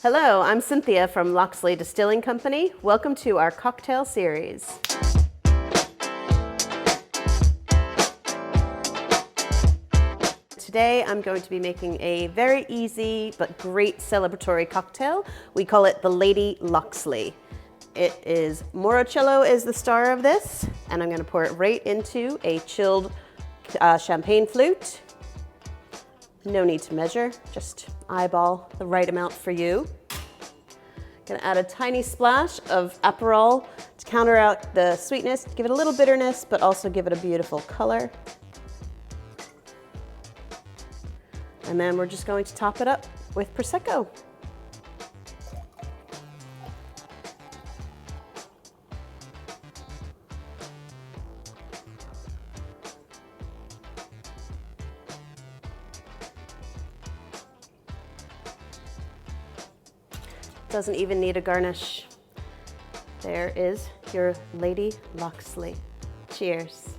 Hello, I'm Cynthia from Locksley Distilling Company. Welcome to our cocktail series. Today I'm going to be making a very easy but great celebratory cocktail. We call it the Lady Locksley. It is Morocello is the star of this, and I'm going to pour it right into a chilled champagne flute. No need to measure, just eyeball the right amount for you. Gonna add a tiny splash of Aperol to counter out the sweetness, to give it a little bitterness, but also give it a beautiful color. And then we're just going to top it up with Prosecco. Doesn't even need a garnish. There is your Lady Locksley. Cheers.